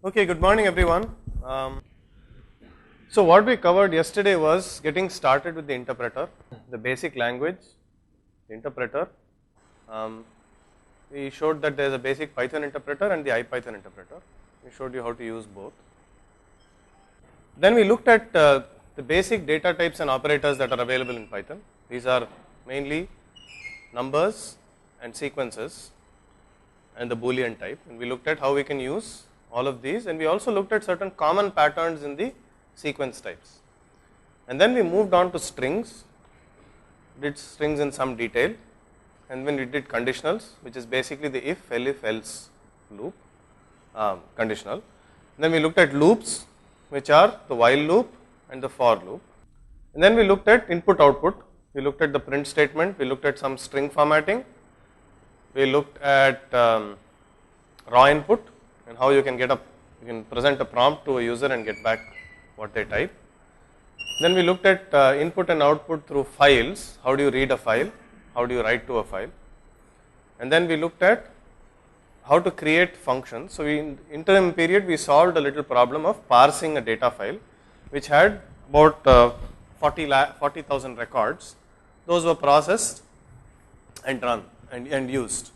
Okay, good morning everyone. So what we covered yesterday was getting started with the interpreter, the basic language, the interpreter. We showed that there is a basic Python interpreter and the IPython interpreter. We showed you how to use both. Then we looked at the basic data types and operators that are available in Python. These are mainly numbers and sequences and the Boolean type, and we looked at how we can use all of these, and we also looked at certain common patterns in the sequence types. And then we moved on to strings, did strings in some detail, and then we did conditionals, which is basically the if, else loop, conditional. Then we looked at loops, which are the while loop and the for loop. And then we looked at input output, we looked at the print statement, we looked at some string formatting, we looked at raw input and how you can present a prompt to a user and get back what they type. Then we looked at input and output through files, how do you read a file, how do you write to a file. And then we looked at how to create functions. So in interim period we solved a little problem of parsing a data file which had about 40,000 records. Those were processed and run and used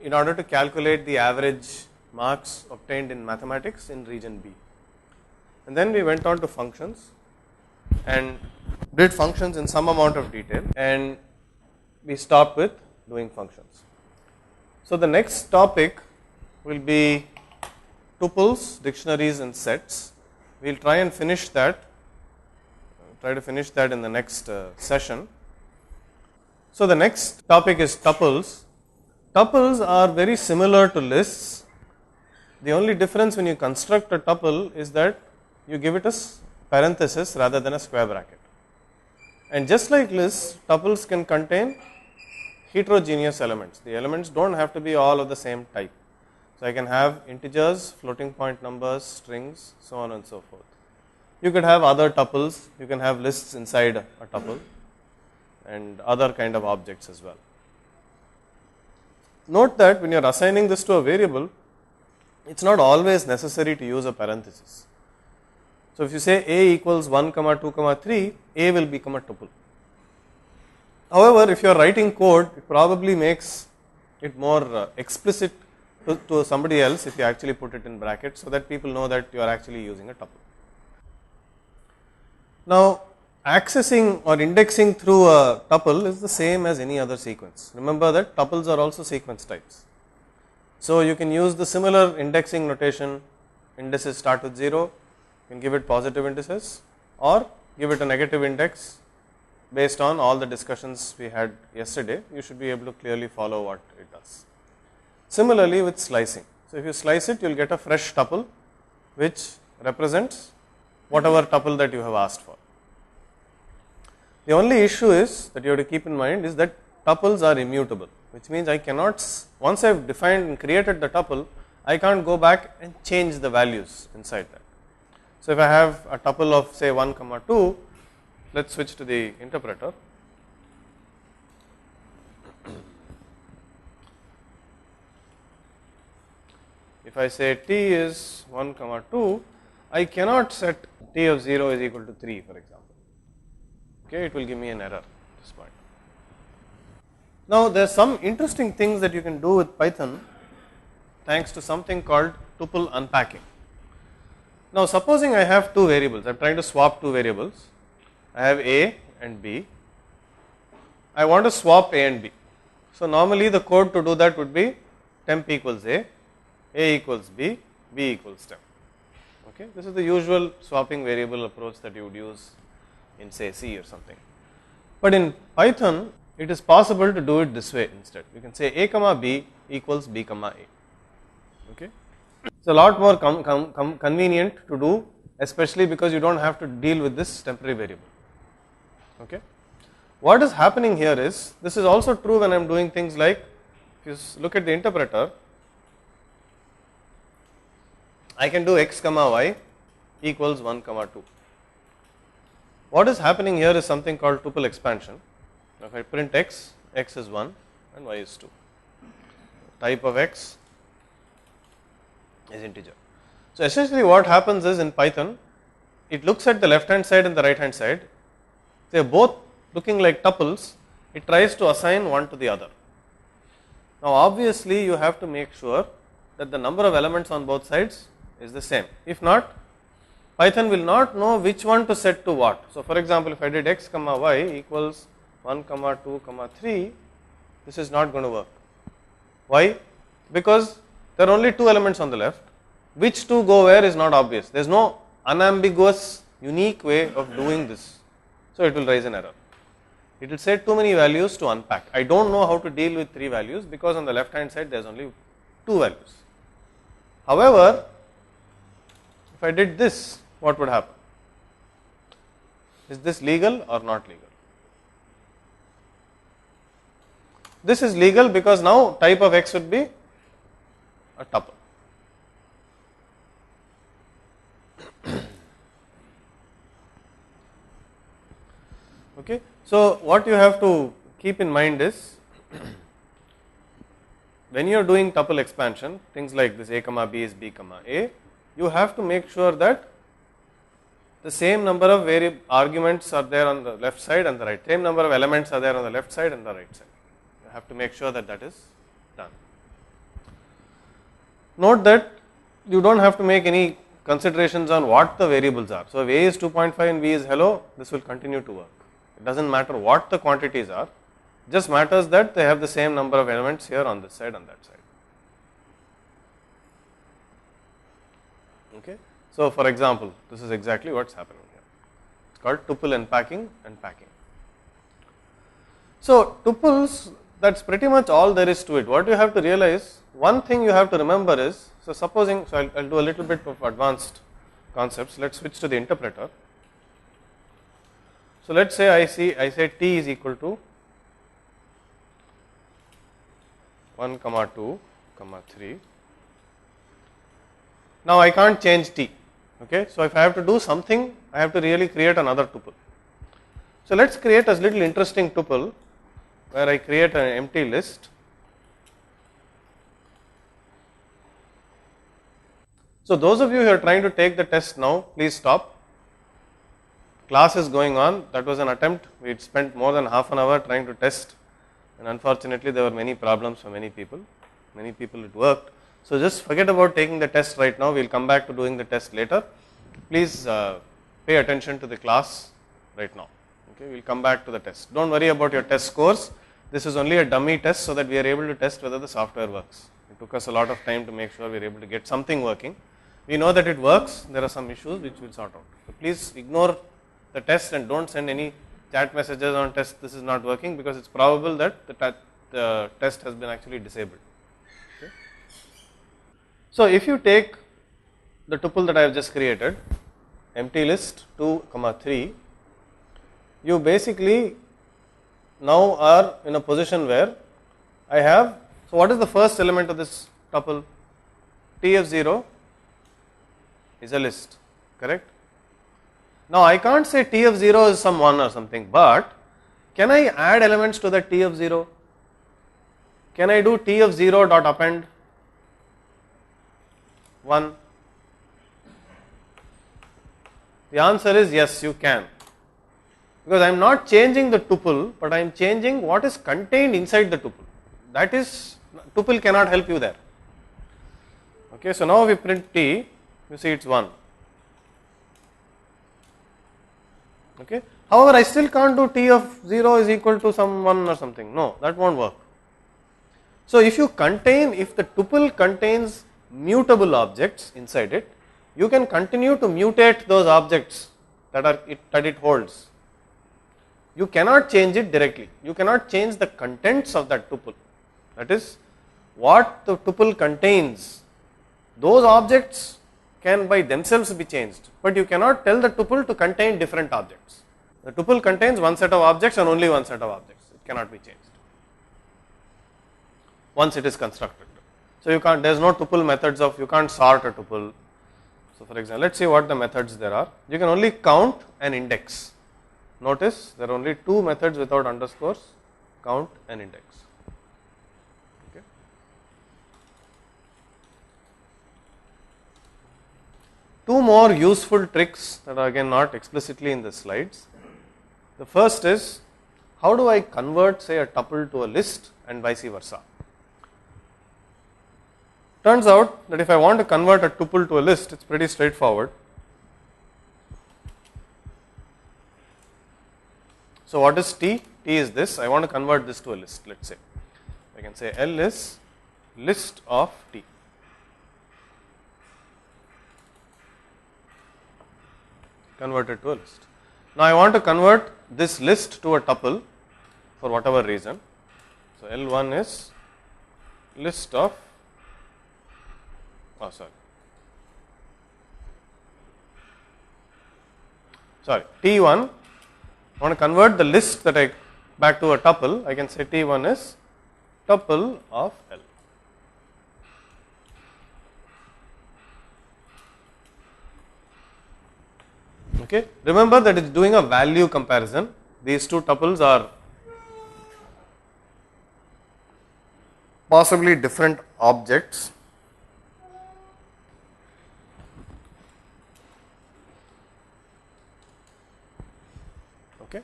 in order to calculate the average marks obtained in mathematics in region B. And then we went on to functions and did functions in some amount of detail, and we stopped with doing functions. So the next topic will be tuples, dictionaries and sets. We will try to finish that in the next session. So the next topic is tuples. Tuples are very similar to lists. The only difference when you construct a tuple is that you give it a parenthesis rather than a square bracket. And just like lists, tuples can contain heterogeneous elements. The elements don't have to be all of the same type. So I can have integers, floating point numbers, strings, so on and so forth. You could have other tuples, you can have lists inside a tuple and other kind of objects as well. Note that when you are assigning this to a variable, it is not always necessary to use a parenthesis. So if you say a equals 1, 2, 3, a will become a tuple. However, if you are writing code, it probably makes it more explicit to somebody else if you actually put it in brackets, so that people know that you are actually using a tuple. Now, accessing or indexing through a tuple is the same as any other sequence. Remember that tuples are also sequence types. So you can use the similar indexing notation. Indices start with 0, you can give it positive indices or give it a negative index based on all the discussions we had yesterday. You should be able to clearly follow what it does. Similarly with slicing. So if you slice it, you will get a fresh tuple which represents whatever tuple that you have asked for. The only issue is that you have to keep in mind is that tuples are immutable, which means I cannot, once I have defined and created the tuple, I can't go back and change the values inside that. So if I have a tuple of say 1, 2, let us switch to the interpreter. If I say t is 1, 2, I cannot set t of 0 is equal to 3, for example. Okay, it will give me an error at this point. Now there are some interesting things that you can do with Python thanks to something called tuple unpacking. Now supposing I have two variables, I am trying to swap two variables. I have a and b. I want to swap a and b. So normally the code to do that would be temp equals a equals b equals temp. Okay, this is the usual swapping variable approach that you would use in say C or something. But in Python, it is possible to do it this way instead. You can say a comma b equals b comma a. Okay, it's a lot more convenient to do, especially because you don't have to deal with this temporary variable. Okay, what is happening here is, this is also true when I am doing things like, if you look at the interpreter, I can do x comma y equals 1, 2. What is happening here is something called tuple expansion. If I print x, x is 1 and y is 2. Type of x is integer. So essentially what happens is in Python, it looks at the left hand side and the right hand side. They are both looking like tuples. It tries to assign one to the other. Now obviously you have to make sure that the number of elements on both sides is the same. If not, Python will not know which one to set to what. So for example, if I did x comma y equals 1 comma 2 comma 3, this is not going to work. Why? Because there are only two elements on the left. Which two go where is not obvious. There is no unambiguous unique way of doing this. So it will raise an error. It will say too many values to unpack. I don't know how to deal with three values because on the left hand side there is only two values. However, if I did this, what would happen? Is this legal or not legal? This is legal because now type of x would be a tuple. Okay. So what you have to keep in mind is when you are doing tuple expansion, things like this a comma b is b comma a, you have to make sure that the same number of arguments are there on the left side and the right, same number of elements are there on the left side and the right side. You have to make sure that that is done. Note that you don't have to make any considerations on what the variables are. So if a is 2.5 and b is hello, this will continue to work. It does not matter what the quantities are, just matters that they have the same number of elements here on this side and that side. Okay. So for example, this is exactly what is happening here. It is called tuple unpacking and packing. So tuples, that is pretty much all there is to it. What you have to realize, one thing you have to remember is, so supposing, so I will do a little bit of advanced concepts. Let us switch to the interpreter. So let us say I say t is equal to 1 comma 2 comma 3. Now I can't change t. Okay. So if I have to do something, I have to really create another tuple. So let us create a little interesting tuple where I create an empty list. So those of you who are trying to take the test now, please stop. Class is going on. That was an attempt. We had spent more than half an hour trying to test, and unfortunately there were many problems for many people. Many people it worked. So just forget about taking the test right now. We will come back to doing the test later. Please pay attention to the class right now. Okay, we will come back to the test. Don't worry about your test scores. This is only a dummy test so that we are able to test whether the software works. It took us a lot of time to make sure we are able to get something working. We know that it works. There are some issues which we will sort out. So please ignore the test and don't send any chat messages on test this is not working, because it is probable that the test has been actually disabled. Okay. So if you take the tuple that I have just created, empty list 2 comma 3, you basically now are in a position where I have, so what is the first element of this tuple? Tf0 is a list, correct? Now I can't say T of 0 is some 1 or something, but can I add elements to that T of 0? Can I do T of 0 dot append 1? The answer is yes, you can, because I am not changing the tuple, but I am changing what is contained inside the tuple. That is, tuple cannot help you there. Okay, so now we print T, you see it is 1. Okay. However, I still can't do T of 0 is equal to some 1 or something. No, that won't work. So if you contain, if the tuple contains mutable objects inside it, you can continue to mutate those objects that it holds. You cannot change it directly. You cannot change the contents of that tuple. That is, what the tuple contains, those objects can by themselves be changed, but you cannot tell the tuple to contain different objects. The tuple contains one set of objects and only one set of objects. It cannot be changed once it is constructed. So you can't, there is no tuple methods of, you can't sort a tuple. So for example, let us see what the methods there are. You can only count and index. Notice there are only two methods without underscores, count and index. Okay. two more useful tricks that are again not explicitly in the slides. The first is, how do I convert say a tuple to a list and vice versa? Turns out that if I want to convert a tuple to a list, it's pretty straightforward. So what is T? T is this. I want to convert this to a list, let's say. I can say L is list of T. Convert it to a list. Now I want to convert this list to a tuple for whatever reason. So L1 is list of, T1. I want to convert the list that I back to a tuple. I can say T1 is tuple of L. Okay. Remember that it's doing a value comparison. These two tuples are possibly different objects. Okay.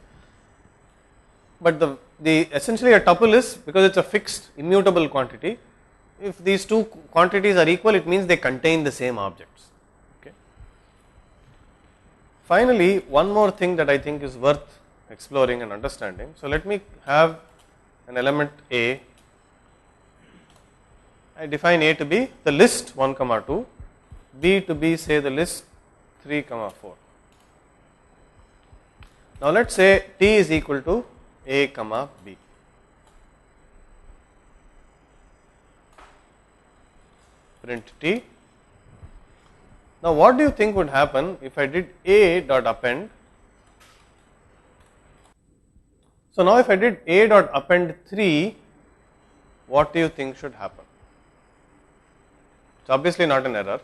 But the essentially a tuple is, because it's a fixed immutable quantity, if these two quantities are equal, it means they contain the same objects. Okay. Finally, one more thing that I think is worth exploring and understanding. So let me have an element A. I define A to be the list 1, 2, B to be say the list 3, 4. Now let us say T is equal to A, B. Print T. Now what do you think would happen if I did A dot append? So now if I did A dot append 3, what do you think should happen? It's obviously not an error.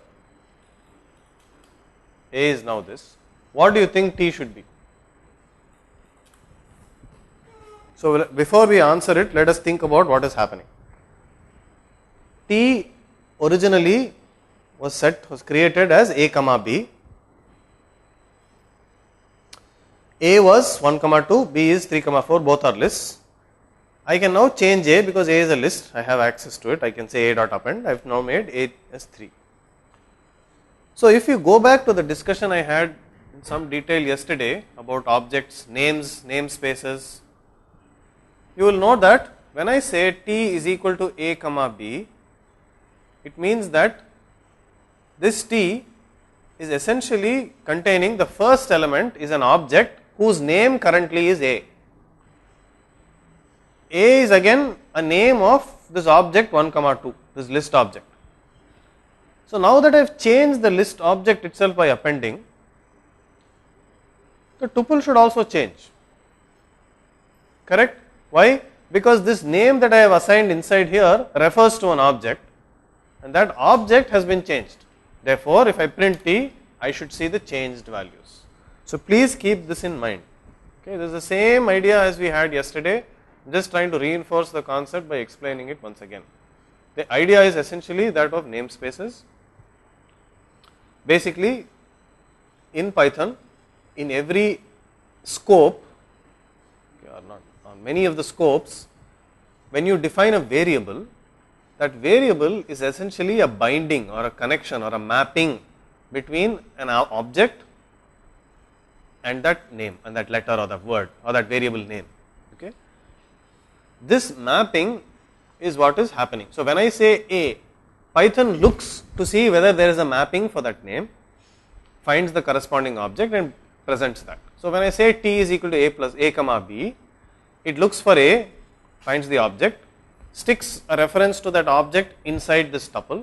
A is now this. What do you think T should be? So before we answer it, let us think about what is happening. T originally was created as A, B. A was 1, 2, B is 3, 4, both are lists. I can now change A because A is a list, I have access to it. I can say A dot append, I have now made A as 3. So if you go back to the discussion I had in some detail yesterday about objects, names, namespaces, you will know that when I say T is equal to A, B, it means that this T is essentially containing the first element is an object whose name currently is A. A is again a name of this object 1, 2, this list object. So now that I have changed the list object itself by appending, the tuple should also change. Correct? Why? Because this name that I have assigned inside here refers to an object, and that object has been changed. Therefore, if I print T, I should see the changed values. So please keep this in mind. Okay, this is the same idea as we had yesterday. I am just trying to reinforce the concept by explaining it once again. The idea is essentially that of namespaces. Basically, in Python, in every scope, or not, on many of the scopes, when you define a variable, that variable is essentially a binding or a connection or a mapping between an object and that name and that letter or that word or that variable name. Okay. This mapping is what is happening. So when I say A, Python looks to see whether there is a mapping for that name, finds the corresponding object and presents that. So when I say T is equal to A plus A, B, it looks for A, finds the object, sticks a reference to that object inside this tuple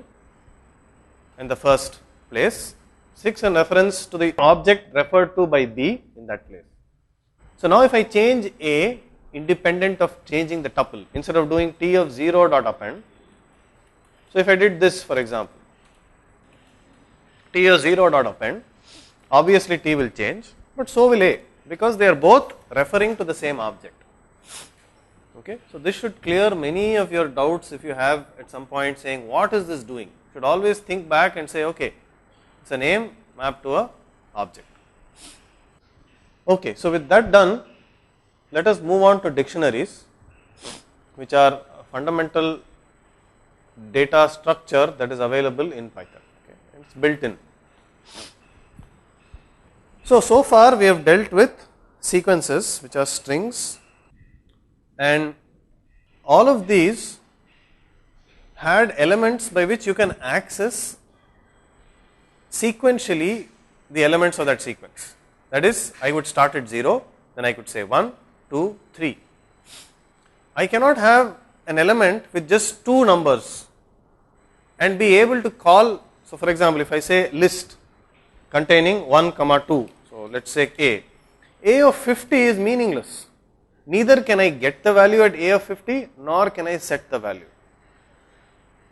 in the first place, sticks a reference to the object referred to by B in that place. So now if I change A independent of changing the tuple, instead of doing T of 0 dot append, so if I did this for example, T of 0 dot append, obviously T will change, but so will A, because they are both referring to the same object. Okay. So this should clear many of your doubts if you have at some point saying what is this doing. You should always think back and say, okay, it's a name, map to a object. Okay, so with that done, let us move on to dictionaries, which are a fundamental data structure that is available in Python. Okay, it's built in. So far we have dealt with sequences, which are strings, and all of these had elements by which you can access sequentially the elements of that sequence. That is, I would start at 0, then I could say 1, 2, 3. I cannot have an element with just 2 numbers and be able to call. So for example, if I say list containing 1, 2, so let us say a of 50 is meaningless. Neither can I get the value at a of 50 nor can I set the value,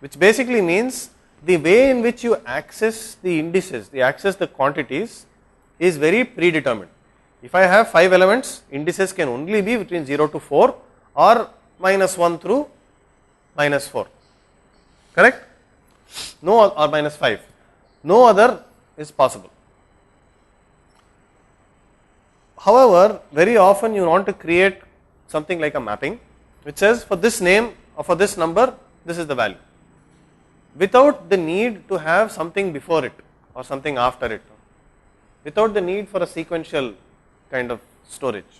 which basically means the way in which you access the indices, access the quantities, is very predetermined. If I have 5 elements, indices can only be between 0 to 4 or -1 through -4, correct? No, or -5. No other is possible. However, very often you want to create something like a mapping which says for this name or for this number, this is the value, without the need to have something before it or something after it, without the need for a sequential kind of storage.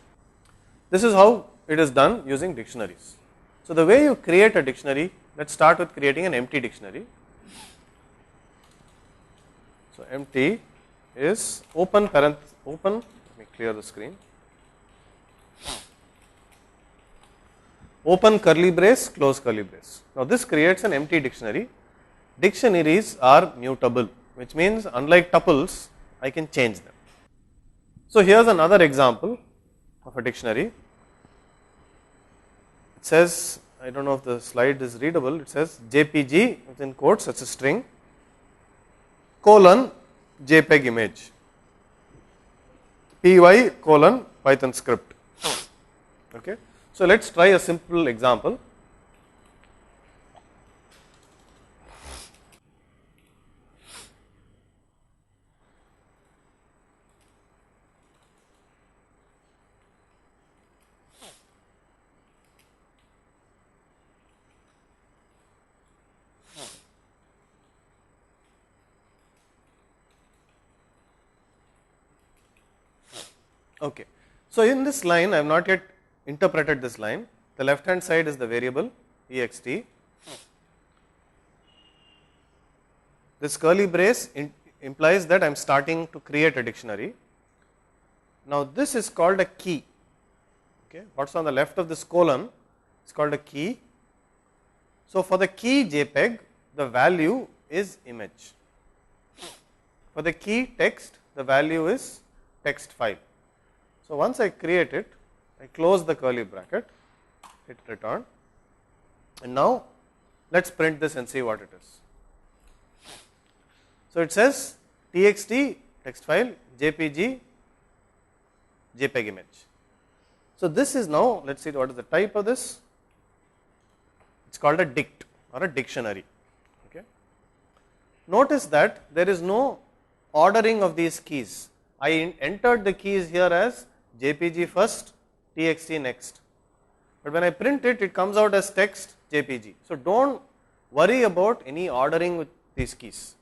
This is how it is done using dictionaries. So the way you create a dictionary, let's start with creating an empty dictionary. So empty is open, let me clear the screen, open curly brace, close curly brace. Now this creates an empty dictionary. Dictionaries are mutable, which means unlike tuples, I can change them. So here's another example of a dictionary. It says, I don't know if the slide is readable, it says JPG within quotes, that's a string, colon JPEG image, py colon Python script. Okay. So let's try a simple example. Okay. So in this line, I have not yet interpreted this line. The left hand side is the variable ext. This curly brace implies that I am starting to create a dictionary. Now this is called a key. Okay. What's on the left of this colon is called a key. So for the key JPEG, the value is image. For the key text, the value is text file. So once I create it, I close the curly bracket, hit return, and now let us print this and see what it is. So it says txt text file, jpg, JPEG image. So this is now, let us see what is the type of this. It is called a dict or a dictionary. Okay. Notice that there is no ordering of these keys. I entered the keys here as JPG first, txt next, but when I print it, it comes out as text JPG. So don't worry about any ordering with these keys.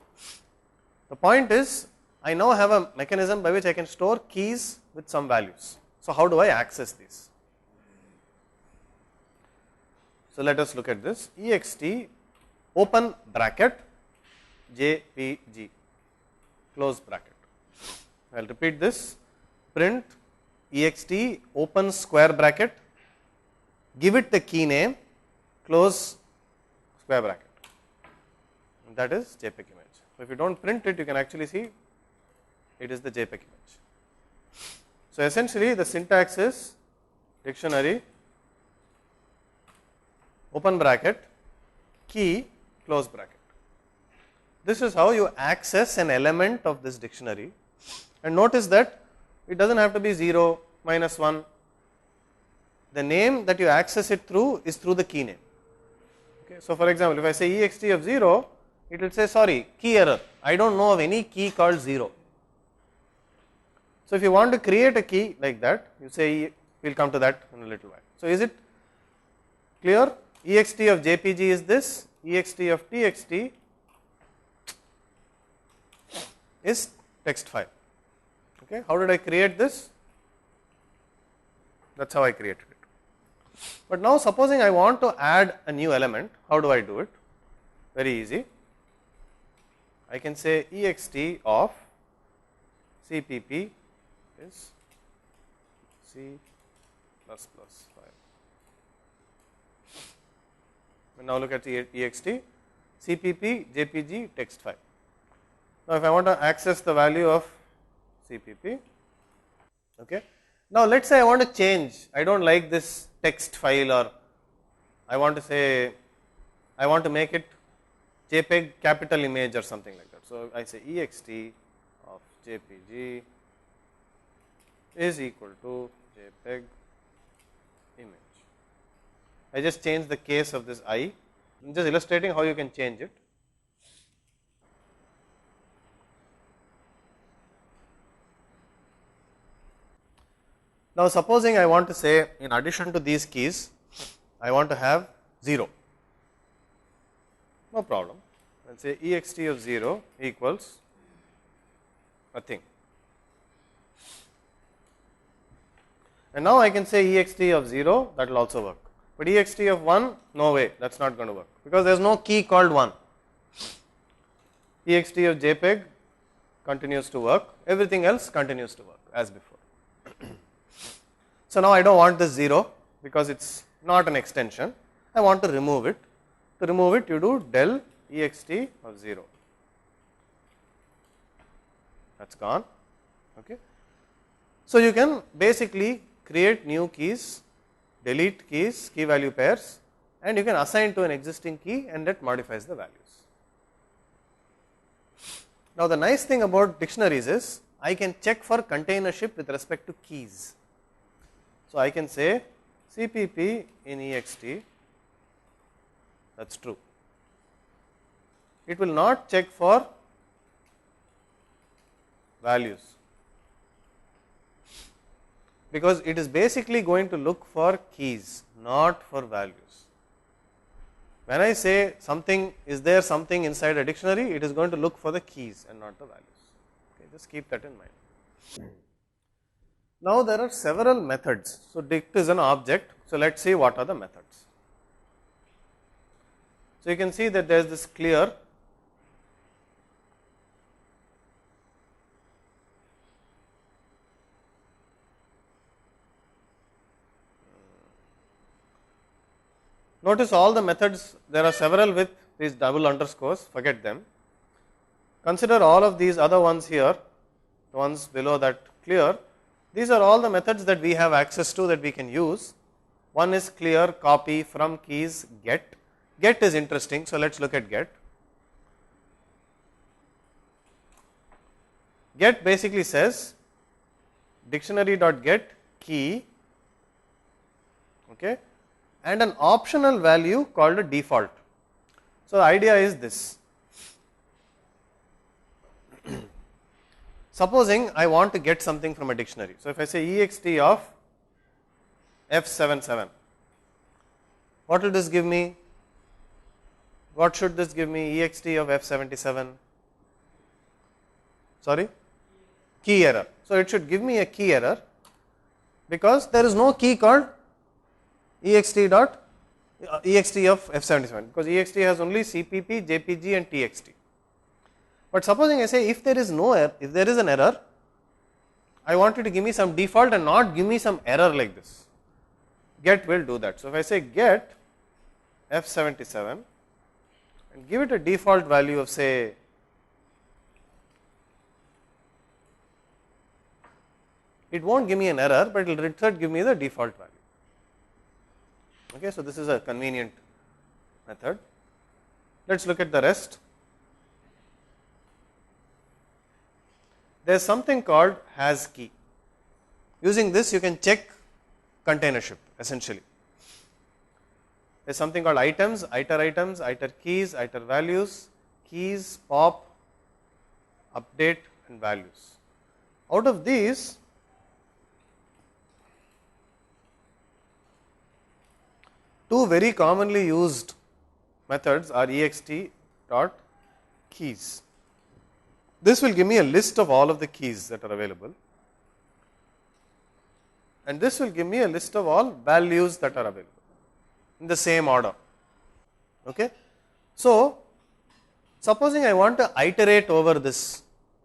The point is, I now have a mechanism by which I can store keys with some values. So how do I access these? So let us look at this. ext open bracket jpg close bracket. I will repeat this. Print ext open square bracket, give it the key name, close square bracket, and that is JPEG image. So if you don't print it, you can actually see it is the JPEG image. So essentially the syntax is dictionary open bracket key close bracket. This is how you access an element of this dictionary, and notice that it does not have to be 0, -1. The name that you access it through is through the key name. Okay. So for example, if I say ext of 0, it will say sorry, key error, I do not know of any key called 0. So if you want to create a key like that, you say, we will come to that in a little while. So is it clear? Ext of JPG is this, ext of txt is text file. Okay, how did I create this? That is how I created it. But now supposing I want to add a new element, how do I do it? Very easy. I can say ext of cpp is C++ file. And now look at the ext cpp jpg text file. Now if I want to access the value of cpp, okay. Now let us say I want to change, I do not like this text file, or I want to say I want to make it JPEG capital image or something like that. So I say ext of JPG is equal to JPEG image. I just change the case of this I, I am just illustrating how you can change it. Now supposing I want to say, in addition to these keys, I want to have 0, no problem. I will say ext of 0 equals a thing. And now I can say ext of 0, that will also work, but ext of 1, no way, that is not going to work, because there is no key called 1. Ext of JPEG continues to work, everything else continues to work as before. So now I do not want this 0, because it is not an extension, I want to remove it. To remove it, you do del ext of 0, that is gone. Okay. So you can basically create new keys, delete keys, key value pairs, and you can assign to an existing key, and that modifies the values. Now the nice thing about dictionaries is I can check for containership with respect to keys. So I can say cpp in ext, that is true. It will not check for values, because it is basically going to look for keys, not for values. When I say something, is there something inside a dictionary, it is going to look for the keys and not the values. Okay, just keep that in mind. Now there are several methods. So dict is an object. So let us see what are the methods. So you can see that there is this clear, notice all the methods, there are several with these double underscores, forget them. Consider all of these other ones here, the ones below that clear. These are all the methods that we have access to, that we can use. One is clear, copy, from keys, get. Get is interesting, so let us look at get. Get basically says dictionary.get key, okay, and an optional value called a default. So the idea is this. Supposing I want to get something from a dictionary. So if I say ext of F77, what will this give me? What should this give me? Ext of F77, sorry, key error. So it should give me a key error, because there is no key called ext of F77, because ext has only cpp, jpg and txt. But supposing I say if there is no error, if there is an error, I want you to give me some default and not give me some error like this. Get will do that. So if I say get F77 and give it a default value of say it will not give me an error, but it will return give me the default value. Okay, so this is a convenient method. Let us look at the rest. There is something called has key. Using this you can check containership essentially. There is something called items, iter keys, iter values, keys, pop, update and values. Out of these, two very commonly used methods are ext dot keys. This will give me a list of all of the keys that are available, and this will give me a list of all values that are available in the same order. Okay. So, supposing I want to iterate over this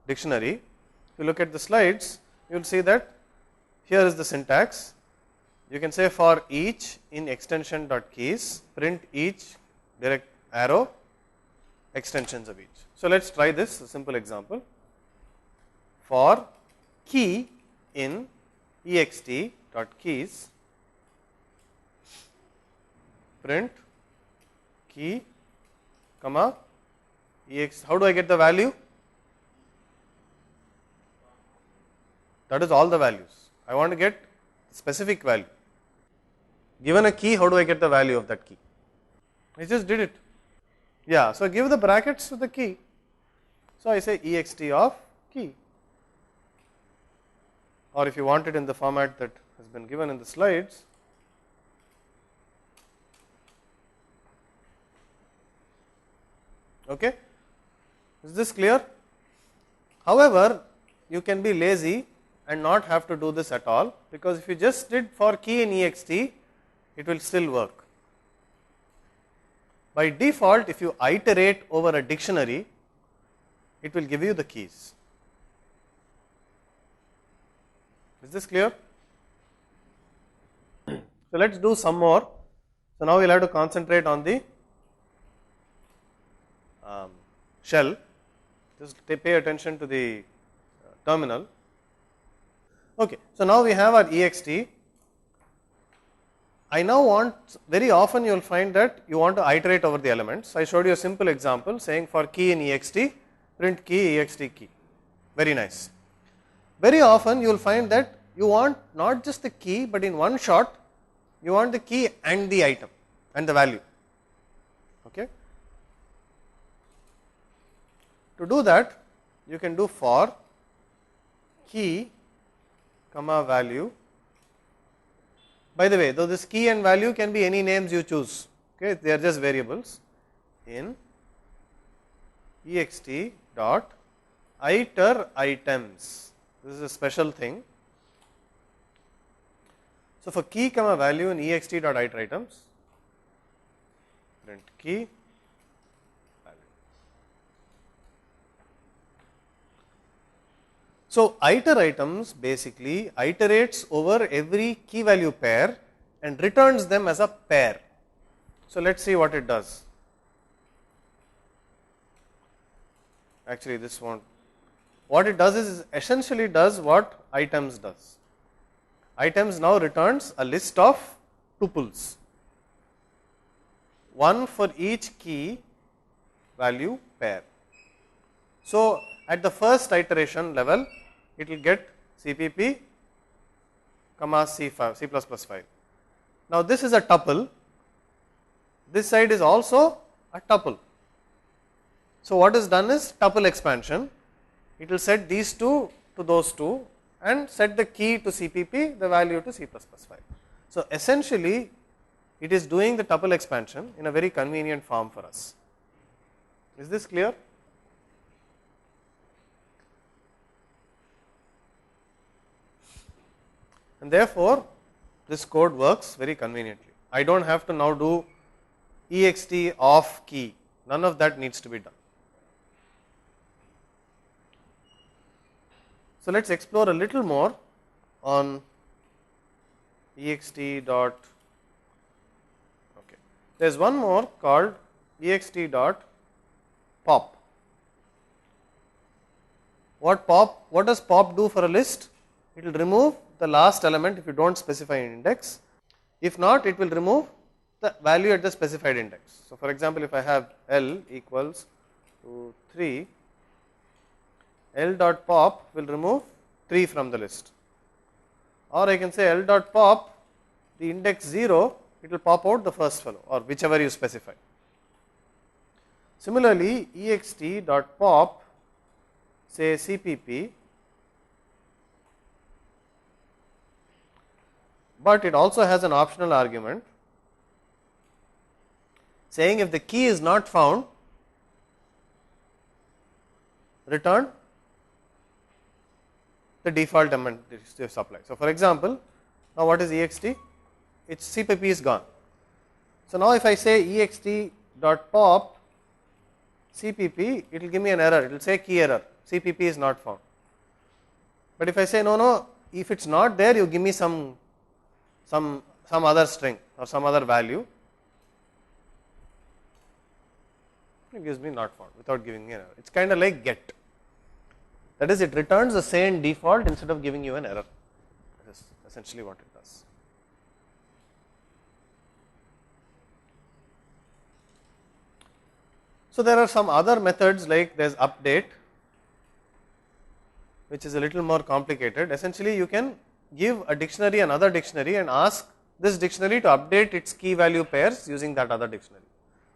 dictionary, if you look at the slides, you will see that here is the syntax. You can say for each in extension dot keys, print each direct arrow extensions of each. So, let us try this, a simple example. For key in ext dot keys, print key comma ex. How do I get the value? That is all the values. I want to get specific value. Given a key, how do I get the value of that key? I just did it. Yeah, so give the brackets to the key. So I say ext of key, or if you want it in the format that has been given in the slides, okay. Is this clear? However, you can be lazy and not have to do this at all, because if you just did for key in ext, it will still work. By default, if you iterate over a dictionary, it will give you the keys. Is this clear? So let us do some more. So now we will have to concentrate on the shell. Just pay attention to the terminal. Okay, so now we have our ext. I now want, very often you will find that you want to iterate over the elements. I showed you a simple example saying for key in ext, print key ext key. Very nice. Very often you will find that you want not just the key, but in one shot you want the key and the item and the value. Okay. To do that, you can do for key comma value. By the way, though this key and value can be any names you choose, okay, they are just variables in ext dot iter items. This is a special thing. So for key comma value in ext dot iter items, print key value. So iter items basically iterates over every key value pair and returns them as a pair. So let us see what it does. Actually this won't. What it does is essentially does what items does. Items now returns a list of tuples, one for each key value pair. So at the first iteration level, it will get CPP comma C5, C++ file. Now this is a tuple, this side is also a tuple. So what is done is tuple expansion. It will set these two to those two and set the key to CPP, the value to C++ file. So essentially it is doing the tuple expansion in a very convenient form for us. Is this clear? And therefore this code works very conveniently. I do not have to now do ext of key, none of that needs to be done. So let us explore a little more on ext dot, okay. There is one more called ext dot pop. What does pop do for a list? It will remove the last element if you do not specify an index. If not, it will remove the value at the specified index. So for example, if I have L equals to 3, L dot pop will remove 3 from the list, or I can say L dot pop, the index 0, it will pop out the first fellow or whichever you specify. Similarly, ext dot pop, say CPP but it also has an optional argument saying if the key is not found, return the default element they supply. So, for example, now what is ext? Its CPP is gone. So, now if I say ext dot pop CPP, it will give me an error, it will say key error, CPP is not found. But if I say no, if it is not there, you give me some other string or some other value, it gives me not found without giving me an error. It is kind of like get, that is, it returns the same default instead of giving you an error. That is essentially what it does. So, there are some other methods like there is update, which is a little more complicated. Essentially, you can give a dictionary another dictionary and ask this dictionary to update its key value pairs using that other dictionary.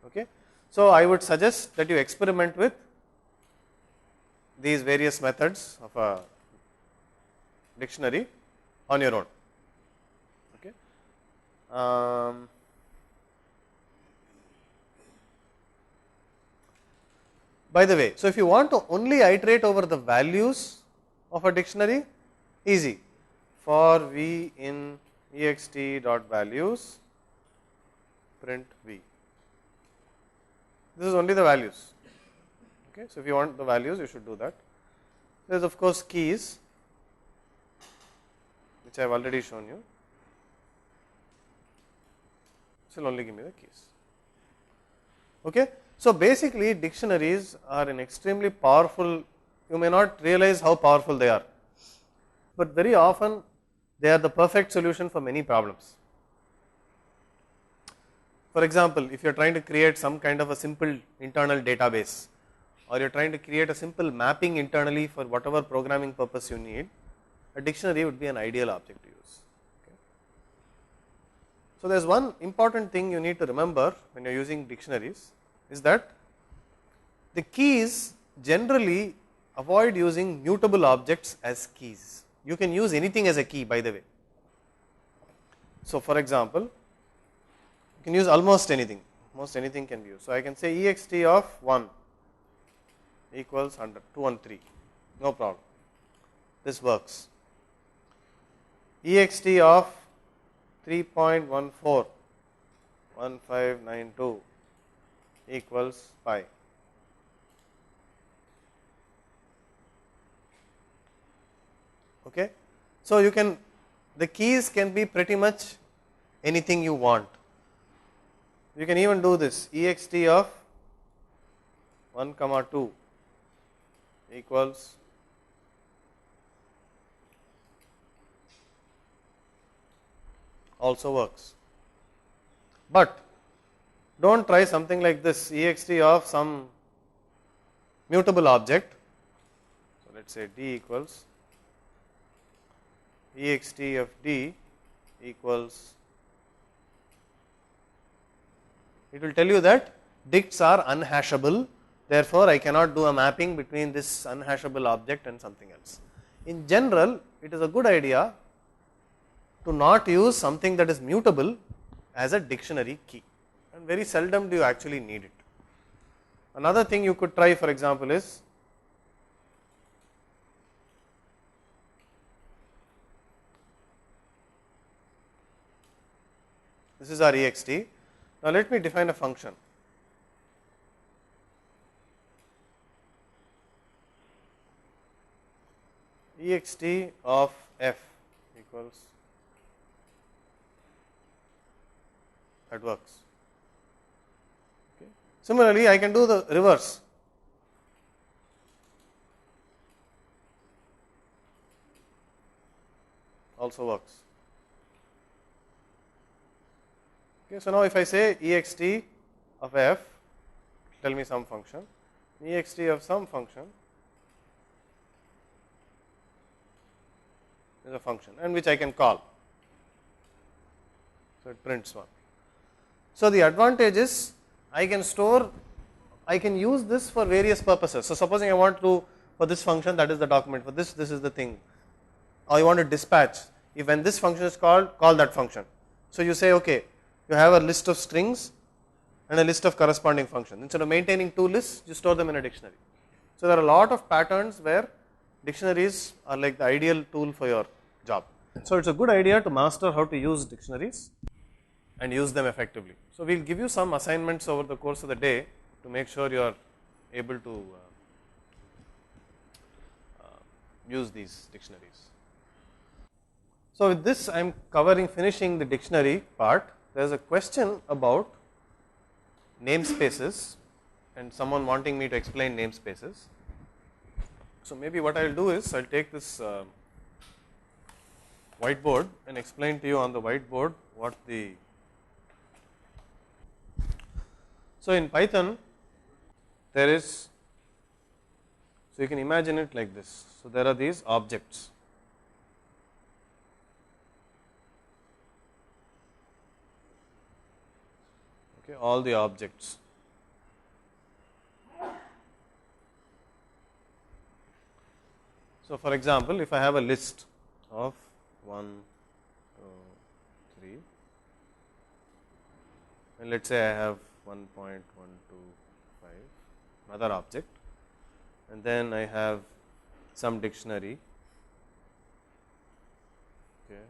Okay. So, I would suggest that you experiment with these various methods of a dictionary on your own. Okay. By the way, so if you want to only iterate over the values of a dictionary, easy, for v in ext dot values print v. This is only the values. Okay, so if you want the values, you should do that. There is of course keys, which I have already shown you. This will only give me the keys. Okay. So, basically dictionaries are an extremely powerful, you may not realize how powerful they are, but very often they are the perfect solution for many problems. For example, if you are trying to create some kind of a simple internal database, or you are trying to create a simple mapping internally for whatever programming purpose you need, a dictionary would be an ideal object to use. Okay. So, there is one important thing you need to remember when you are using dictionaries, is that the keys generally avoid using mutable objects as keys. You can use anything as a key, by the way. So, for example, you can use almost anything can be used. So, I can say ext of 1 equals 100, 213, no problem, this works. Ext of 3.14 1592 equals pi. Okay. So, you can, the keys can be pretty much anything you want. You can even do this, ext of 1 comma 2 equals also works, but do not try something like this, ext of some mutable object. So, let us say d equals ext of d equals, it will tell you that dicts are unhashable, therefore, I cannot do a mapping between this unhashable object and something else. In general, it is a good idea to not use something that is mutable as a dictionary key, and very seldom do you actually need it. Another thing you could try, for example, is this is our ext. Now, let me define a function. Ext of f equals, that works. Okay. Similarly, I can do the reverse. Also works. Okay, so now if I say ext of f, tell me some function, ext of some function is a function and which I can call. So, it prints 1. So, the advantage is I can store, I can use this for various purposes. So, supposing I want to, for this function, that is the document, for this is the thing, or I want to dispatch, if when this function is called, call that function. So you say, okay, you have a list of strings and a list of corresponding functions. Instead of maintaining two lists, you store them in a dictionary. So there are a lot of patterns where dictionaries are like the ideal tool for your job. So it's a good idea to master how to use dictionaries and use them effectively. So we'll give you some assignments over the course of the day to make sure you are able to use these dictionaries. So with this I am finishing the dictionary part. There is a question about namespaces and someone wanting me to explain namespaces. So maybe what I will do is I will take this whiteboard and explain to you on the whiteboard what the. So in Python there is, so you can imagine it like this. So there are these objects. Okay, all the objects. So for example, if I have a list of 1, 2, 3, and let us say I have 1.125 another object, and then I have some dictionary, okay,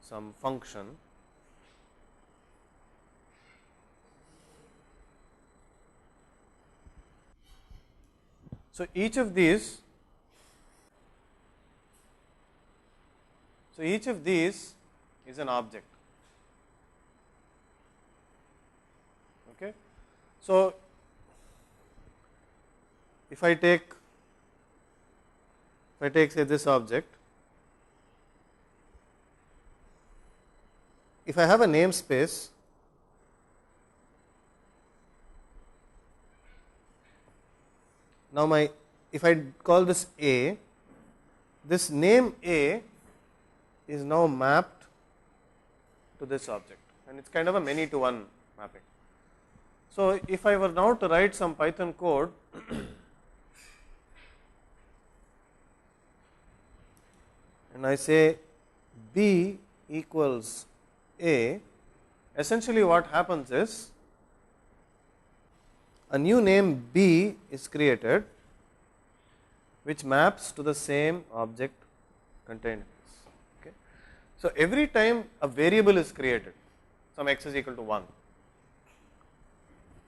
some function, so each of these is an object. Okay. So if I take say this object, if I have a namespace, now if I call this A, this name A is now mapped to this object, and it is kind of a many to one mapping. So if I were now to write some Python code and I say B equals A, essentially what happens is a new name B is created which maps to the same object contained in this. Okay. So every time a variable is created, some x is equal to 1.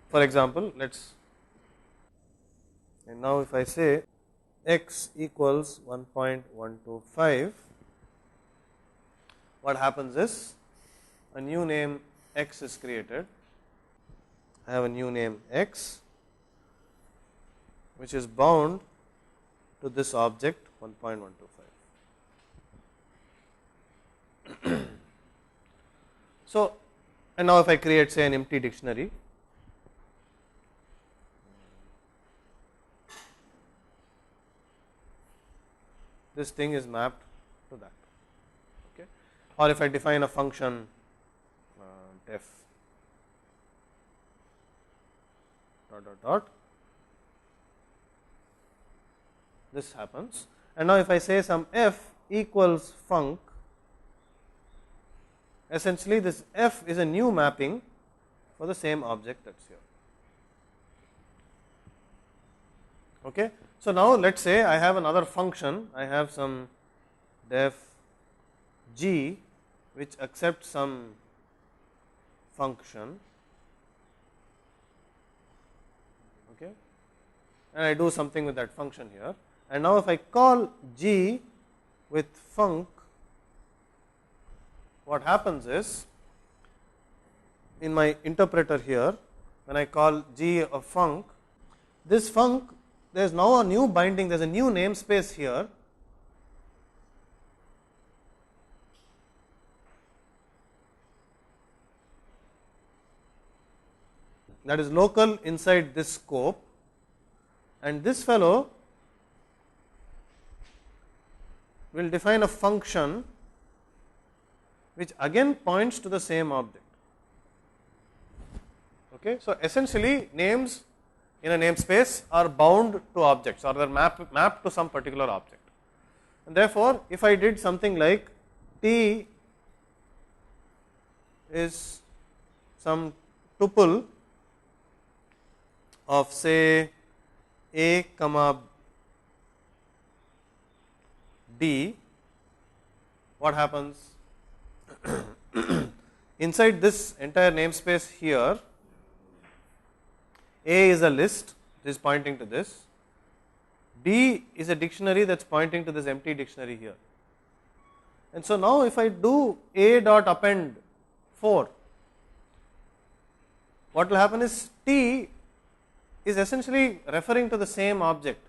For example, and now if I say x equals 1.125, what happens is a new name x is created. I have a new name x which is bound to this object 1.125. So, and now if I create say an empty dictionary, this thing is mapped to that. Okay. Or if I define a function def dot dot dot, this happens. And now if I say some f equals func, essentially this f is a new mapping for the same object that is here. Okay. So now let us say I have another function, I have some def g which accepts some function, okay, and I do something with that function here. And now if I call g with func, what happens is in my interpreter here, when I call g of func, this func, there is now a new binding, there is a new namespace here, that is local inside this scope, and this fellow will define a function which again points to the same object. Okay. So essentially names in a namespace are bound to objects, or they are mapped to some particular object, and therefore if I did something like T is some tuple of say A comma D, what happens? Inside this entire namespace here, A is a list, which is pointing to this. D is a dictionary that is pointing to this empty dictionary here. And so now if I do A dot append 4, what will happen is T is essentially referring to the same object,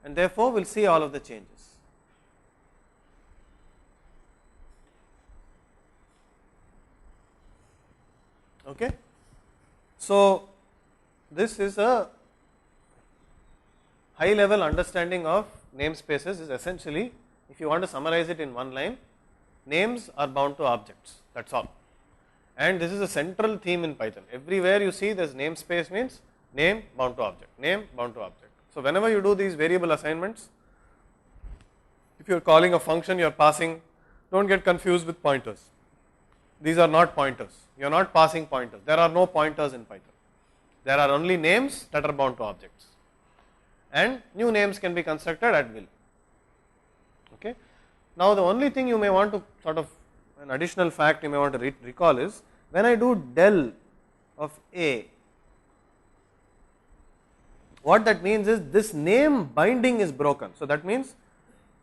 and therefore we will see all of the changes. Okay. So this is a high level understanding of namespaces. Is essentially, if you want to summarize it in one line, names are bound to objects, that is all. And this is a central theme in Python. Everywhere you see there is namespace means name bound to object, name bound to object. So whenever you do these variable assignments, if you are calling a function, you are passing, do not get confused with pointers. These are not pointers, you are not passing pointers, there are no pointers in Python. There are only names that are bound to objects, and new names can be constructed at will. Okay. Now the only thing you may want to sort of, an additional fact you may want to recall is, when I do del of A, what that means is this name binding is broken. So that means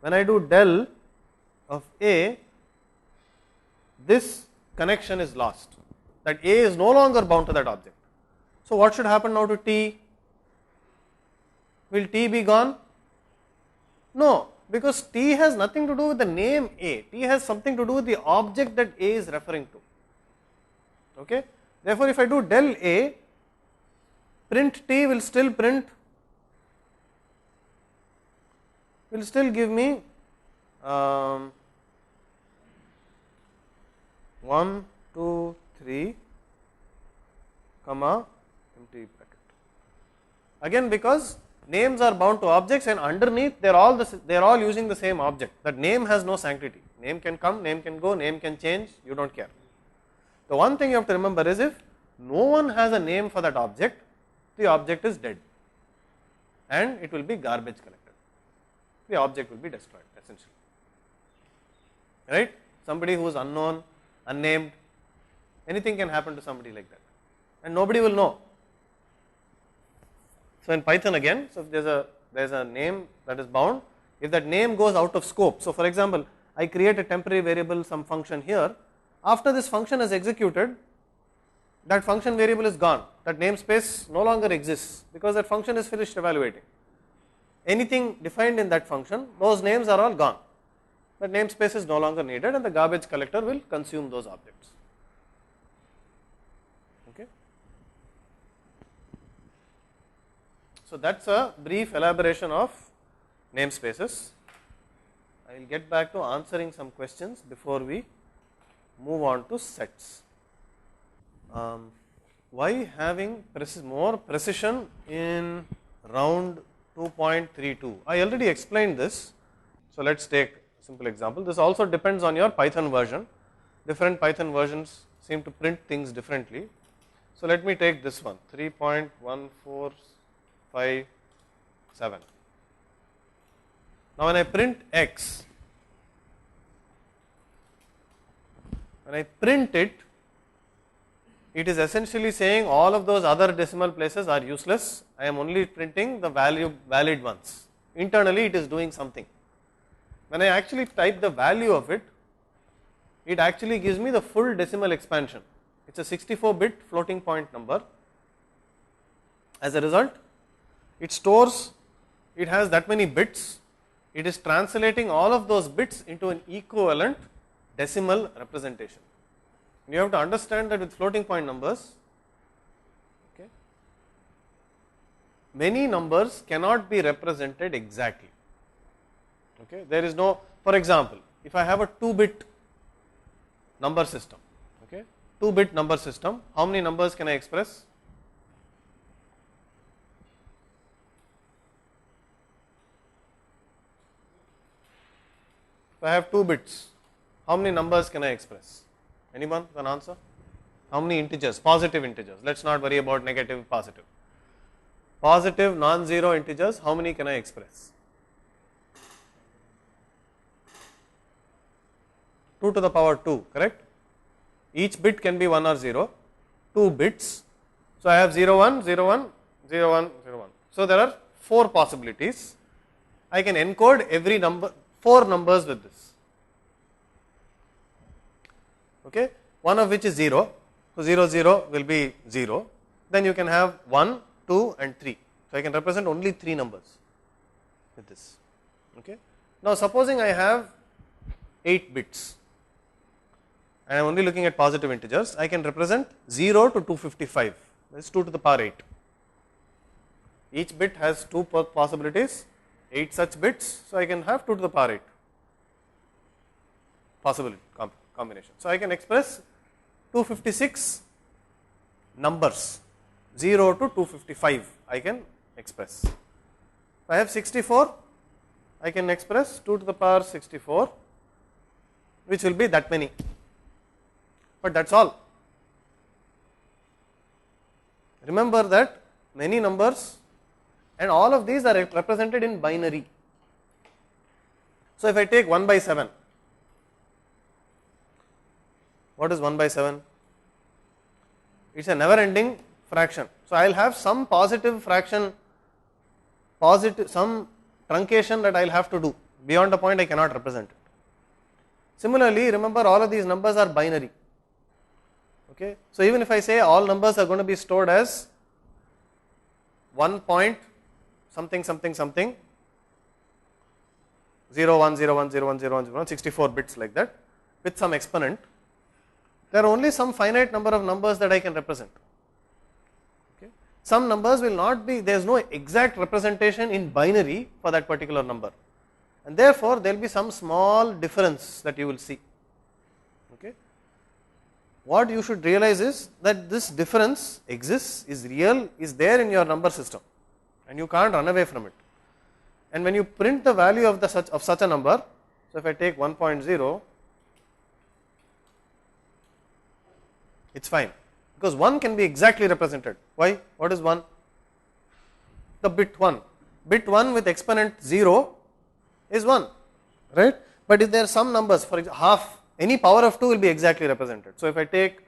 when I do del of A, this connection is lost, that A is no longer bound to that object. So what should happen now to T? Will T be gone? No, because T has nothing to do with the name A, T has something to do with the object that A is referring to. Okay. Therefore, if I do del A, print T will still print, will still give me 1, 2, 3, comma empty bracket. Again, because names are bound to objects, and underneath they are all using the same object. That name has no sanctity. Name can come, name can go, name can change. You don't care. The one thing you have to remember is, if no one has a name for that object, the object is dead, and it will be garbage collected. The object will be destroyed essentially. Right? Somebody who is unknown, unnamed, anything can happen to somebody like that, and nobody will know. So in Python again, so if there is a name that is bound, if that name goes out of scope, so for example, I create a temporary variable, some function here, after this function is executed, that function variable is gone, that namespace no longer exists, because that function is finished evaluating. Anything defined in that function, those names are all gone, that namespace is no longer needed, and the garbage collector will consume those objects. Okay. So that is a brief elaboration of namespaces. I will get back to answering some questions before we move on to sets. Why having more precision in round 2.32? I already explained this. So let us take a simple example. This also depends on your Python version. Different Python versions seem to print things differently. So let me take this one, 3.145.7. Now when I print x, when I print it, it is essentially saying all of those other decimal places are useless. I am only printing the valid ones. Internally it is doing something. When I actually type the value of it, it actually gives me the full decimal expansion. It is a 64-bit floating point number. As a result, it stores, it has that many bits, it is translating all of those bits into an equivalent decimal representation. You have to understand that with floating point numbers, okay, many numbers cannot be represented exactly. Okay, there is no, for example, if I have a 2-bit number system, okay, 2-bit number system, how many numbers can I express? If I have 2 bits, How many numbers can I express? Anyone can answer? How many integers? Positive integers. Let's not worry about negative, positive. Positive non-zero integers, how many can I express? 2 to the power 2, correct? Each bit can be 1 or 0, 2 bits. So I have 0 1, 0 1, 0 1, 0 1. So there are 4 possibilities. I can encode every number, 4 numbers with this. Okay, one of which is 0. So 0 0 will be 0. Then you can have 1, 2 and 3. So I can represent only 3 numbers with this. Okay. Now supposing I have 8 bits and I am only looking at positive integers, I can represent 0 to 255. That is 2 to the power 8. Each bit has 2 possibilities, 8 such bits. So I can have 2 to the power 8 possibility combination. So I can express 256 numbers, 0 to 255 I can express. If I have 64, I can express 2 to the power 64, which will be that many, but that is all. Remember that many numbers and all of these are represented in binary. So if I take 1 by 7, what is 1 by 7? It is a never ending fraction. So I will have some positive fraction, some truncation that I will have to do. Beyond a point I cannot represent it. Similarly, remember all of these numbers are binary. Okay. So even if I say all numbers are going to be stored as 1 point something something something 0 1 0 1 0 1 0 1 0 1, 64 bits like that with some exponent, there are only some finite number of numbers that I can represent. Okay. Some numbers will not be, there is no exact representation in binary for that particular number, and therefore there will be some small difference that you will see. Okay. What you should realize is that this difference exists, is real, is there in your number system, and you can't run away from it. And when you print the value of such a number, so if I take 1.0, it is fine, because 1 can be exactly represented. Why? What is 1? The bit 1. Bit 1 with exponent 0 is 1, right? But if there are some numbers, for example half, any power of 2 will be exactly represented. So if I take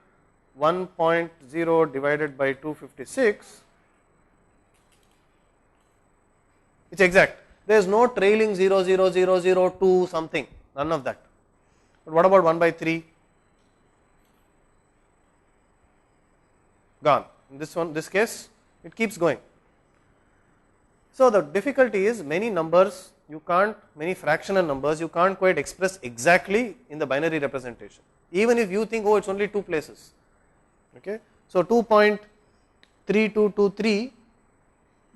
1.0 divided by 256, it is exact. There is no trailing 0 0 0 0 2 something, none of that. But what about 1 by 3? Gone. In this case it keeps going. So the difficulty is many numbers you can't, many fractional numbers you can't quite express exactly in the binary representation, even if you think, oh, it is only 2 places. Okay. So 2.3223,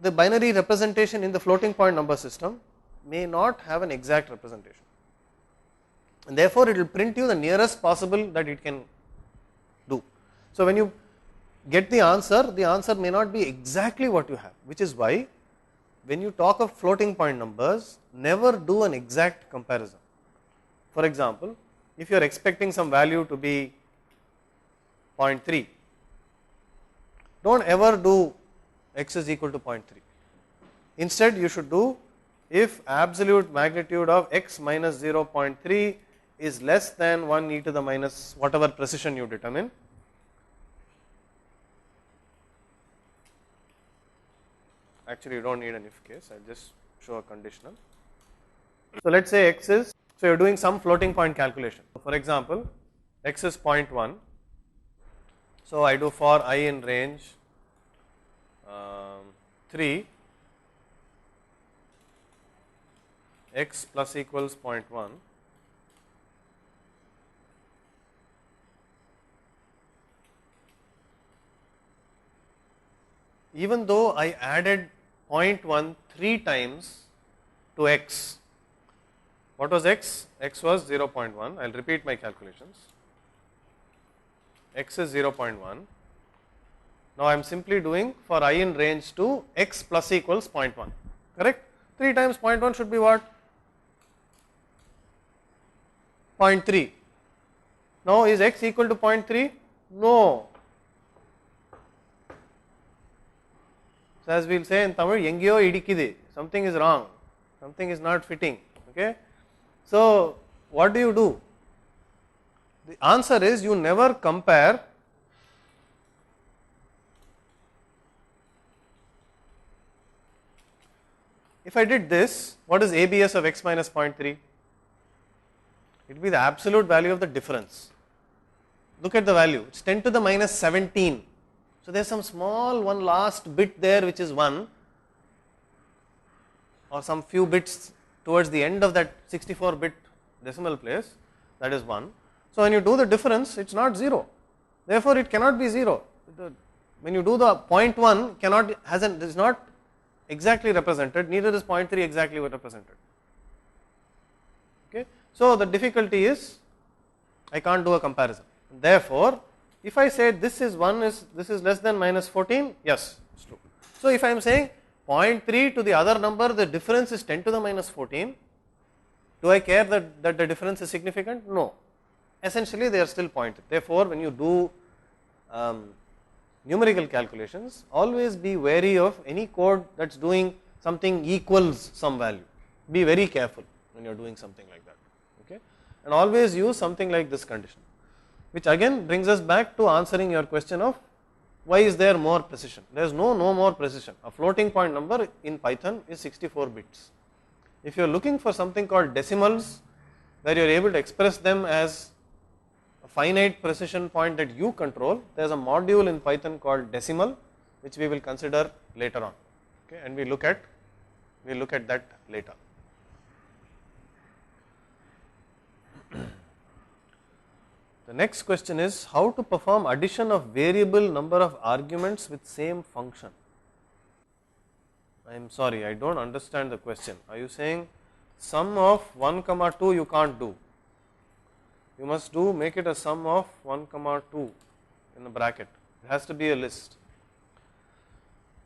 the binary representation in the floating point number system may not have an exact representation, and therefore it will print you the nearest possible that it can do. So when you get the answer may not be exactly what you have, which is why when you talk of floating point numbers, never do an exact comparison. For example, if you are expecting some value to be 0.3, do not ever do x is equal to 0.3. Instead you should do, if absolute magnitude of x minus 0.3 is less than 1 e to the minus whatever precision you determine, actually you do not need an if case, I will just show a conditional. So let us say x is, so you are doing some floating point calculation. For example, x is 0.1, so I do for I in range 3, x plus equals 0.1, even though I added 0.1 3 times to x. What was x? X was 0.1. I will repeat my calculations. X is 0.1. Now I am simply doing for I in range to x plus equals 0.1, correct? 3 times 0.1 should be what? 0.3. Now is x equal to 0.3? No. So as we will say in Tamil, engiyo idikide, something is wrong, something is not fitting. Okay. So what do? The answer is you never compare if I did this, what is ABS of x minus 0.3? It will be the absolute value of the difference. Look at the value, it is 10 to the minus 17. So there is some small one last bit there which is 1 or some few bits towards the end of that 64 bit decimal place, that is 1. So when you do the difference, it is not 0, therefore it cannot be 0. When you do the 0.1 is not exactly represented, neither is 0.3 exactly represented. Okay. So the difficulty is I can't do a comparison. Therefore, if I say this is less than minus 14, yes, it's true. So if I am saying 0.3 to the other number, the difference is 10 to the minus 14, do I care that the difference is significant? No. Essentially they are still pointed. Therefore, when you do numerical calculations, always be wary of any code that is doing something equals some value. Be very careful when you are doing something like that. Okay. And always use something like this condition, which again brings us back to answering your question of why is there more precision. There is no more precision. A floating point number in Python is 64 bits. If you are looking for something called decimals, where you are able to express them as a finite precision point that you control, there is a module in Python called decimal, which we will consider later on. Okay, and we look at that later. The next question is how to perform addition of variable number of arguments with same function. I am sorry, I do not understand the question. Are you saying sum of 1, 2 you can't do? You must make it a sum of 1, 2 in the bracket. It has to be a list.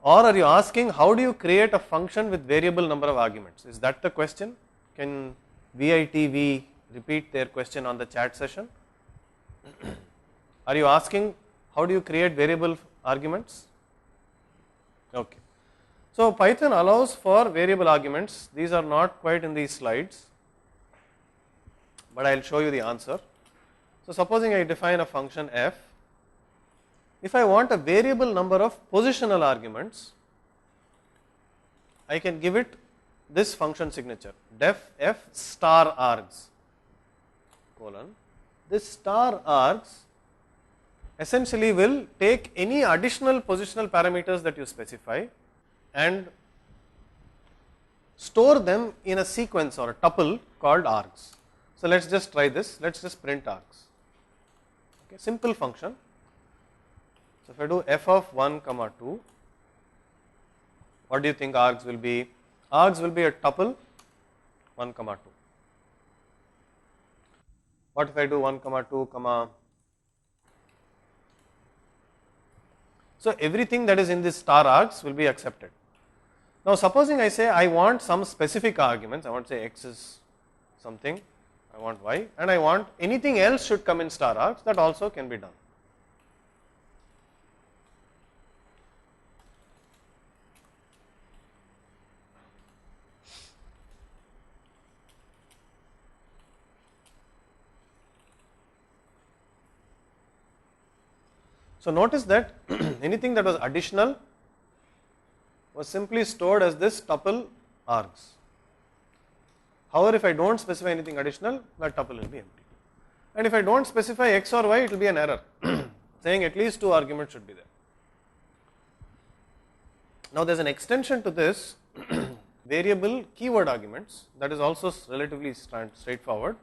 Or are you asking how do you create a function with variable number of arguments? Is that the question? Can VITV repeat their question on the chat session? Are you asking how do you create variable arguments? Okay. So Python allows for variable arguments. These are not quite in these slides, but I will show you the answer. So supposing I define a function f, if I want a variable number of positional arguments, I can give it this function signature def f star args colon. This star args essentially will take any additional positional parameters that you specify and store them in a sequence or a tuple called args. So let us just try this, let us just print args. Okay, simple function. So if I do f of 1, 2, what do you think args will be? Args will be a tuple 1, 2. What if I do 1, 2, so everything that is in this star args will be accepted. Now supposing I say I want some specific arguments, I want to say x is something, I want y, and I want anything else should come in star args, that also can be done. So notice that anything that was additional was simply stored as this tuple args. However, if I do not specify anything additional, that tuple will be empty. And if I do not specify x or y, it will be an error saying at least 2 arguments should be there. Now there is an extension to this variable keyword arguments that is also relatively straightforward.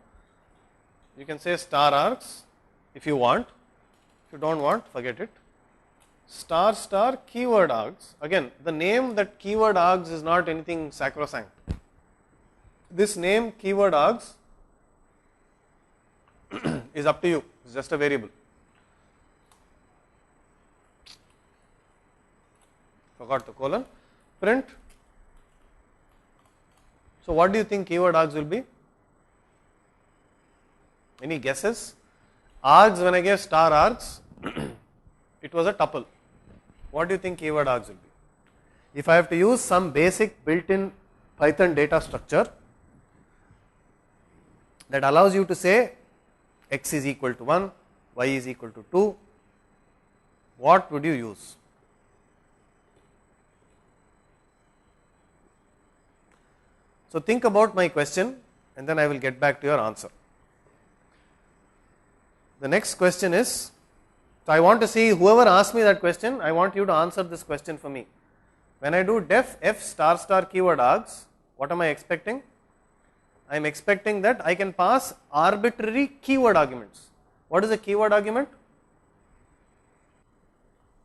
You can say star args if you want. If you do not want, forget it. Star star keyword args. Again, the name that keyword args is not anything sacrosanct. This name keyword args is up to you, it is just a variable. Forgot the colon. Print. So what do you think keyword args will be? Any guesses? args, when I gave star args, it was a tuple. What do you think keyword args will be? If I have to use some basic built-in Python data structure that allows you to say x is equal to 1, y is equal to 2, what would you use? So think about my question and then I will get back to your answer. The next question is, so I want to see whoever asks me that question, I want you to answer this question for me. When I do def f star star keyword args, what am I expecting? I am expecting that I can pass arbitrary keyword arguments. What is a keyword argument?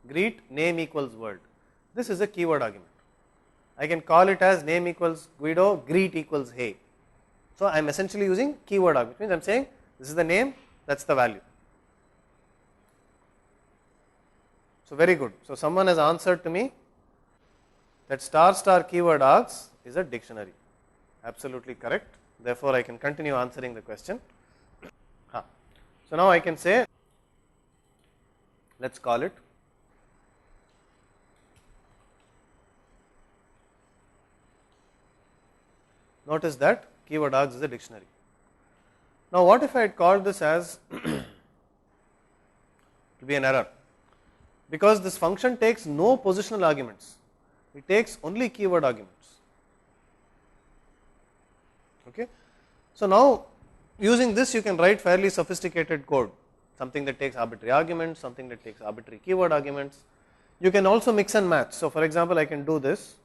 Greet name equals word. This is a keyword argument. I can call it as name equals Guido, greet equals hey. So I am essentially using keyword argument, means I am saying this is the name, that is the value. So very good. So someone has answered to me that star star keyword args is a dictionary. Absolutely correct. Therefore I can continue answering the question. So now I can say, let us call it notice that keyword args is a dictionary. Now what if I had called this as it will be an error, because this function takes no positional arguments, it takes only keyword arguments. Okay. So now using this you can write fairly sophisticated code, something that takes arbitrary arguments, something that takes arbitrary keyword arguments. You can also mix and match. So for example I can do this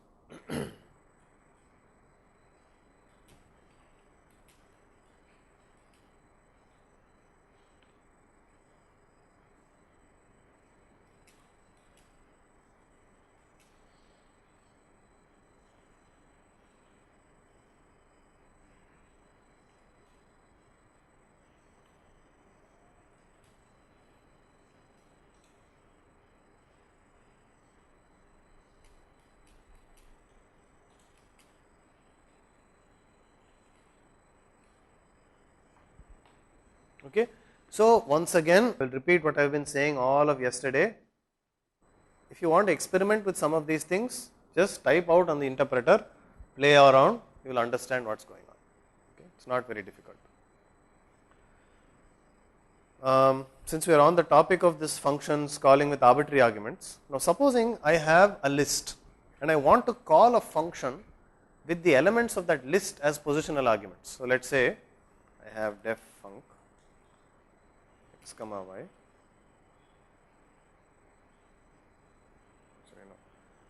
okay. So once again I will repeat what I have been saying all of yesterday. If you want to experiment with some of these things, just type out on the interpreter, play around, you will understand what is going on. Okay. It is not very difficult. Since we are on the topic of this functions calling with arbitrary arguments, now supposing I have a list and I want to call a function with the elements of that list as positional arguments. So let us say I have def func x comma y,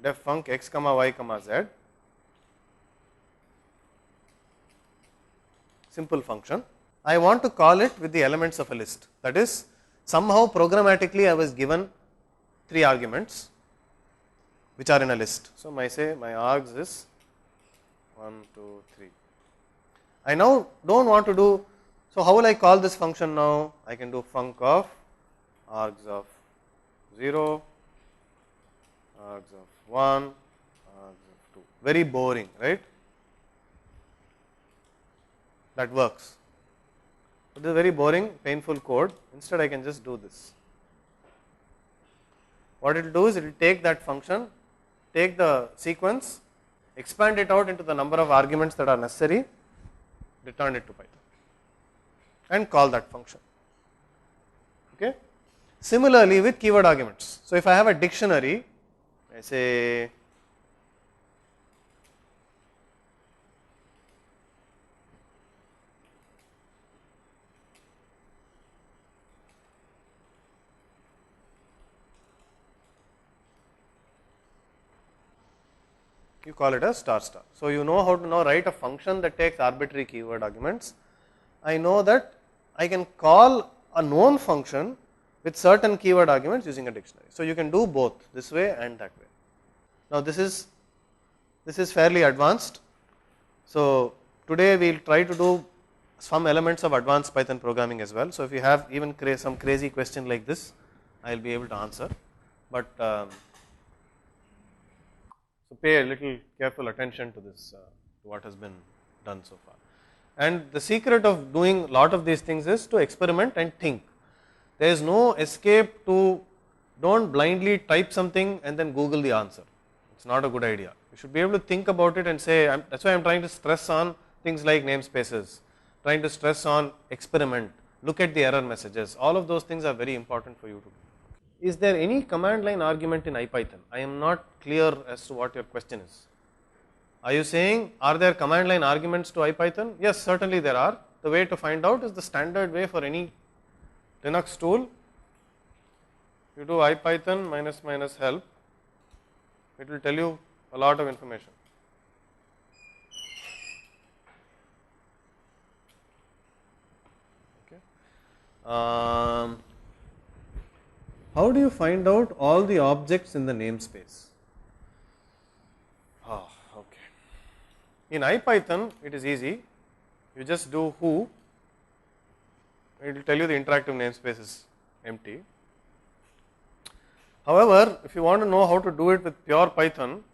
def func x comma y comma z, simple function. I want to call it with the elements of a list, that is somehow programmatically I was given 3 arguments which are in a list. So my args is 1, 2, 3. I now do not want to do, so how will I call this function now? I can do func of args of 0, args of 1, args of 2. Very boring, right? That works. It is very boring, painful code. Instead I can just do this. What it will do is it will take that function, take the sequence, expand it out into the number of arguments that are necessary, return it to Python and call that function. Okay. Similarly with keyword arguments. So if I have a dictionary, I say you call it as star star. So you know how to now write a function that takes arbitrary keyword arguments. I know that I can call a known function with certain keyword arguments using a dictionary. So you can do both this way and that way. Now this is fairly advanced. So today we will try to do some elements of advanced Python programming as well. So if you have even some crazy question like this, I will be able to answer. But so pay a little careful attention to this, to what has been done so far. And the secret of doing a lot of these things is to experiment and think. There is no escape to, don't blindly type something and then Google the answer. It's not a good idea. You should be able to think about it and say, that's why I am trying to stress on things like namespaces, trying to stress on experiment, look at the error messages. All of those things are very important for you to do. Is there any command line argument in IPython? I am not clear as to what your question is. Are you saying, are there command line arguments to IPython? Yes, certainly there are. The way to find out is the standard way for any Linux tool. You do IPython -- help, it will tell you a lot of information. Okay. How do you find out all the objects in the namespace? Okay. In IPython, it is easy. You just do who, it will tell you the interactive namespace is empty. However, if you want to know how to do it with pure Python,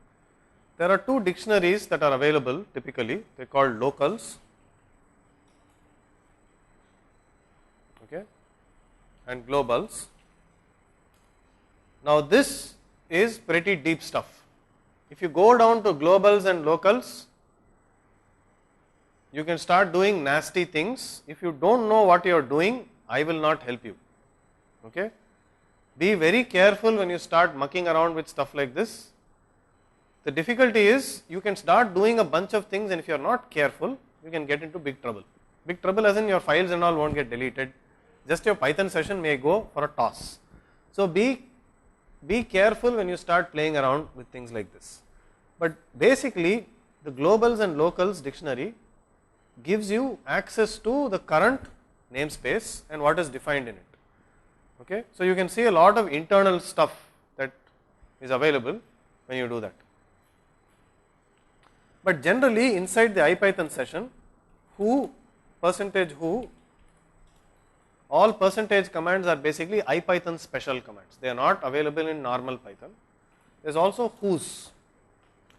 there are two dictionaries that are available typically. They are called locals, okay, and globals. Now this is pretty deep stuff. If you go down to globals and locals, you can start doing nasty things. If you don't know what you are doing, I will not help you. Okay. Be very careful when you start mucking around with stuff like this. The difficulty is you can start doing a bunch of things, and if you are not careful, you can get into big trouble. Big trouble as in your files and all won't get deleted. Just your Python session may go for a toss. So be careful when you start playing around with things like this. But basically, the globals and locals dictionary gives you access to the current namespace and what is defined in it. Okay, so you can see a lot of internal stuff that is available when you do that. But generally, inside the IPython session, who, %who, all % commands are basically IPython special commands. They are not available in normal Python. There is also whos.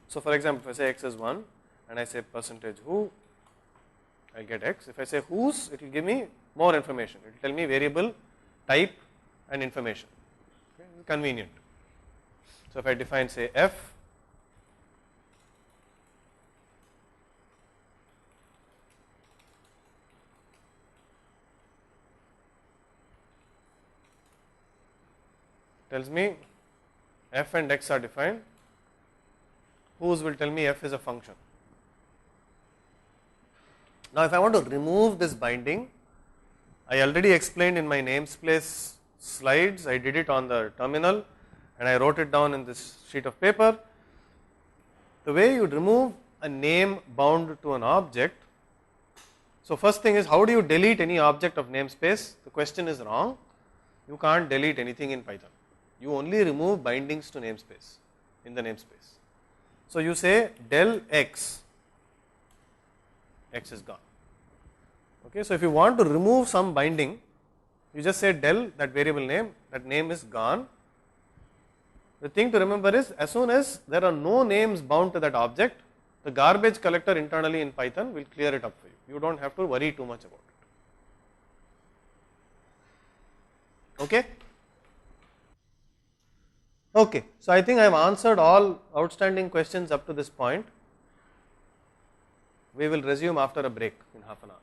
So for example, if I say x is 1 and I say %who, I will get x. If I say whos, it will give me more information. It will tell me variable, type and information. Okay, convenient. So if I define say f, tells me f and x are defined, whos will tell me f is a function. Now if I want to remove this binding, I already explained in my namespace slides, I did it on the terminal and I wrote it down in this sheet of paper. The way you remove a name bound to an object, so first thing is, how do you delete any object of namespace? The question is wrong. You can't delete anything in Python. You only remove bindings to namespace in the namespace. So you say del x, x is gone. Okay, so if you want to remove some binding, you just say del that variable name, that name is gone. The thing to remember is, as soon as there are no names bound to that object, the garbage collector internally in Python will clear it up for you. You don't have to worry too much about it. Okay? Okay, so I think I have answered all outstanding questions up to this point. We will resume after a break in half an hour.